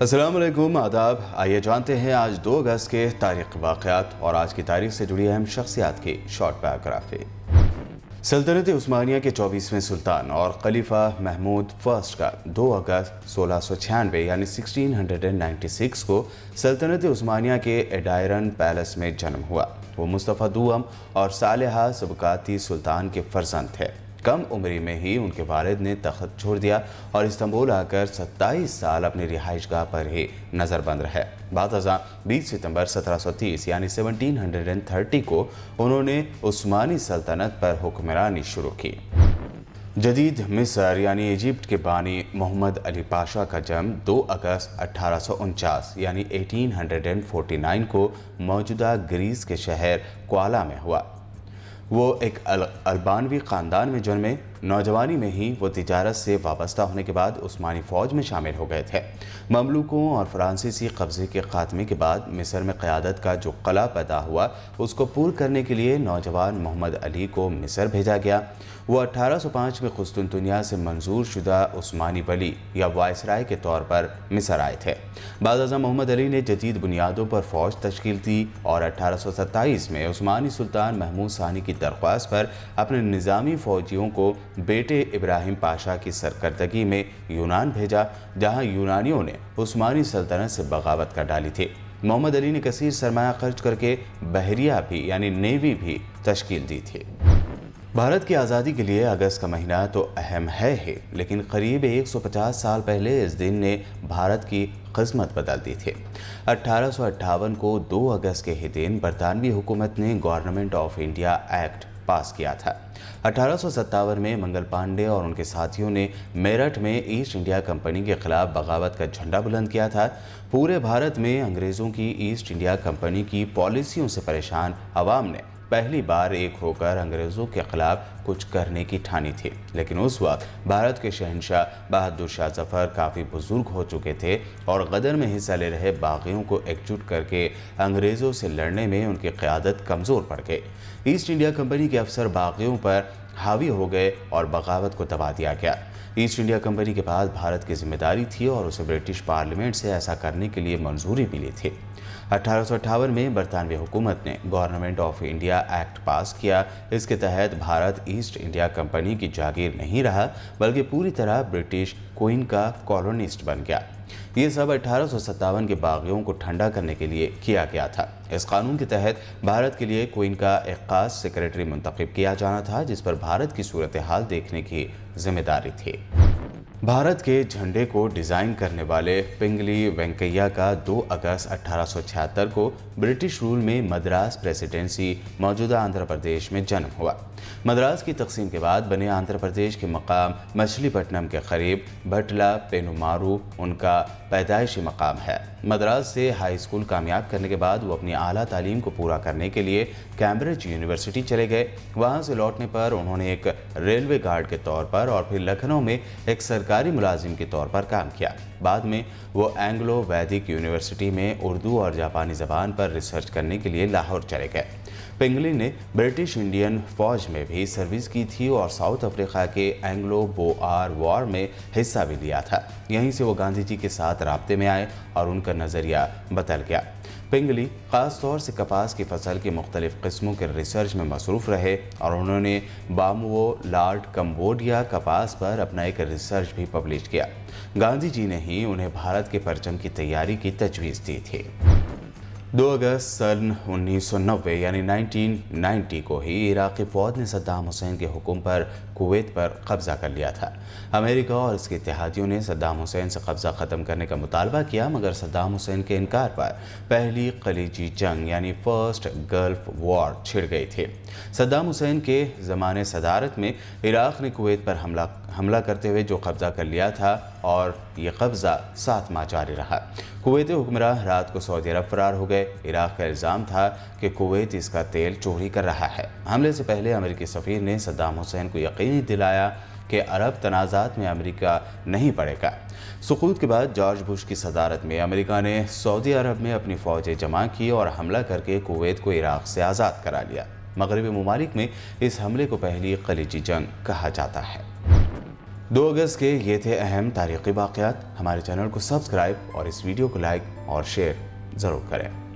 अस्सलाम वालेकुम, आदाब। आइए जानते हैं आज 2 अगस्त के तारीख़ वाक़यात और आज की तारीख़ से जुड़ी अहम शख्सियात की शॉर्ट बायोग्राफी। सल्तनत उस्मानिया के 24वें सुल्तान और खलीफा महमूद फर्स्ट का 2 अगस्त 1696 यानी 1696 को सल्तनत उस्मानिया के एडायरन पैलेस में जन्म हुआ। वो मुस्तफ़ा दुअम और सालेहा सबकाती सुल्तान के फर्जंद थे। कम उम्री में ही उनके वालिद ने तख्त छोड़ दिया और इस्तांबुल आकर 27 साल अपनी रिहाइशगाह पर ही नज़रबंद रहे। बाद 20 सितंबर 1730 यानी 1730 को उन्होंने उस्मानी सल्तनत पर हुक्मरानी शुरू की। जदीद मिस्र यानी इजिप्ट के बानी मोहम्मद अली पाशा का जन्म 2 अगस्त 1849 यानी 1849 को मौजूदा ग्रीस के शहर क्वाला में हुआ। वो एक अल्बानवी ख़ानदान में जन्मे। नौजवानी में ही वो तिजारत से वाबस्ता होने के बाद उस्मानी फ़ौज में शामिल हो गए थे। ममलूकों और फ्रांसीसी कब्ज़े के ख़ात्मे के बाद मिस्र में क़यादत का जो क़ला पैदा हुआ उसको पूर्ण करने के लिए नौजवान मोहम्मद अली को मिस्र भेजा गया। वो 1805 में कुस्तुनतुनिया से मंजूर शुदा उस्मानी वली या वायसराय के तौर पर मिस्र आए थे। बाद मोहम्मद अली ने जदीद बुनियादों पर फ़ौज तश्कील दी और 1827 में उस्मानी सुल्तान महमूद सानी की दरख्वास्त पर अपने निज़ामी फ़ौजियों को बेटे इब्राहिम पाशा की सरकर्दगी में यूनान भेजा, जहां यूनानियों ने उस्मानी सल्तनत से बगावत कर डाली थी। मोहम्मद अली ने कसीर सरमाया खर्च करके बहरिया भी यानी नेवी भी तश्कील दी थी। भारत की आज़ादी के लिए अगस्त का महीना तो अहम है ही, लेकिन करीब 150 साल पहले इस दिन ने भारत की किस्मत बदल दी थी। 1858 को 2 अगस्त के ही दिन बरतानवी हुकूमत ने गवर्नमेंट ऑफ इंडिया एक्ट पास किया था। 1857 में मंगल पांडे और उनके साथियों ने मेरठ में ईस्ट इंडिया कंपनी के खिलाफ बगावत का झंडा बुलंद किया था। पूरे भारत में अंग्रेज़ों की ईस्ट इंडिया कंपनी की पॉलिसियों से परेशान अवाम ने पहली बार एक होकर अंग्रेज़ों के खिलाफ कुछ करने की ठानी थी। लेकिन उस वक्त भारत के शहंशाह बहादुर शाह जफ़र काफ़ी बुजुर्ग हो चुके थे और गदर में हिस्सा ले रहे बागियों को एकजुट करके अंग्रेज़ों से लड़ने में उनकी क़यादत कमज़ोर पड़ गई। ईस्ट इंडिया कंपनी के अफसर बागियों पर हावी हो गए और बगावत को दबा दिया गया। ईस्ट इंडिया कंपनी के पास भारत की जिम्मेदारी थी और उसे ब्रिटिश पार्लियामेंट से ऐसा करने के लिए मंजूरी मिली थी। 1858 में बरतानवी हुकूमत ने गवर्नमेंट ऑफ इंडिया एक्ट पास किया। इसके तहत भारत ईस्ट इंडिया कंपनी की जागीर नहीं रहा, बल्कि पूरी तरह ब्रिटिश क्वीन का कॉलोनिस्ट बन गया। ये सब 1857 के बागियों को ठंडा करने के लिए किया गया था। इस कानून के तहत भारत के लिए क्वीन का एक खास सेक्रेटरी मुंतखब किया जाना था, जिस पर भारत की सूरत हाल देखने की जिम्मेदारी थी। भारत के झंडे को डिज़ाइन करने वाले पिंगली वेंकैया का 2 अगस्त 1876 को ब्रिटिश रूल में मद्रास प्रेसिडेंसी मौजूदा आंध्र प्रदेश में जन्म हुआ। मद्रास की तकसीम के बाद बने आंध्र प्रदेश के मकाम मछलीपट्टनम के करीब भटला पेनुमारू उनका पैदाइशी मकाम है। मद्रास से हाई स्कूल कामयाब करने के बाद वो अपनी आला तालीम को पूरा करने के लिए कैम्ब्रिज यूनिवर्सिटी चले गए। वहाँ से लौटने पर उन्होंने एक रेलवे गार्ड के तौर पर और फिर लखनऊ में एक सरकारी मुलाजिम के तौर पर काम किया। बाद में वो एंग्लो वैदिक यूनिवर्सिटी में उर्दू और जापानी ज़बान पर रिसर्च करने के लिए लाहौर चले गए। पिंगली ने ब्रिटिश इंडियन फ़ौज में भी सर्विस की थी और साउथ अफ्रीका के एंग्लो बोआर वॉर में हिस्सा भी लिया था। यहीं से वो गांधी जी के साथ राब्ते में आए और उनका नज़रिया बदल गया। पिंगली ख़ास तौर से कपास की फसल की मुख्तलिफ़ किस्मों के रिसर्च में मसरूफ़ रहे और उन्होंने बामुओ लार्ड कंबोडिया कपास पर अपना एक रिसर्च भी पब्लिश किया। गांधी जी ने ही उन्हें भारत के परचम की तैयारी की तजवीज़ दी थी। 2 अगस्त सन 1990 यानी 1990 को ही इराक़ी फ़ौज ने सद्दाम हुसैन के हुक्म पर कुवैत पर कब्ज़ा कर लिया था। अमेरिका और इसके इत्तेहादियों ने सद्दाम हुसैन से कब्ज़ा ख़त्म करने का मुतालबा किया, मगर सद्दाम हुसैन के इनकार पर पहली खलीजी जंग यानी फर्स्ट गल्फ़ वॉर छिड़ गई थी। सद्दाम हुसैन के ज़माने सदारत में इराक़ ने कुवैत पर हमला करते हुए जो कब्ज़ा कर लिया था और ये कब्ज़ा 7 माह जारी रहा। कुवैती हुक्मरान रात को सऊदी अरब फरार हो गए। इराक़ का इल्ज़ाम था कि कुवैत इसका तेल चोरी कर रहा है। हमले से पहले अमेरिकी सफ़ीर ने सद्दाम हुसैन को यकीनी दिलाया कि अरब तनाज़ात में अमेरिका नहीं पड़ेगा। सुकूत के बाद जॉर्ज बुश की सदारत में अमेरिका ने सऊदी अरब में अपनी फ़ौजें जमा की और हमला करके कुवैत को इराक़ से आज़ाद करा लिया। मगरबी ममालिक में इस हमले को पहली खलीजी जंग कहा जाता है। 2 अगस्त के ये थे अहम तारीख़ी वाक़यात। हमारे चैनल को सब्सक्राइब और इस वीडियो को लाइक और शेयर ज़रूर करें।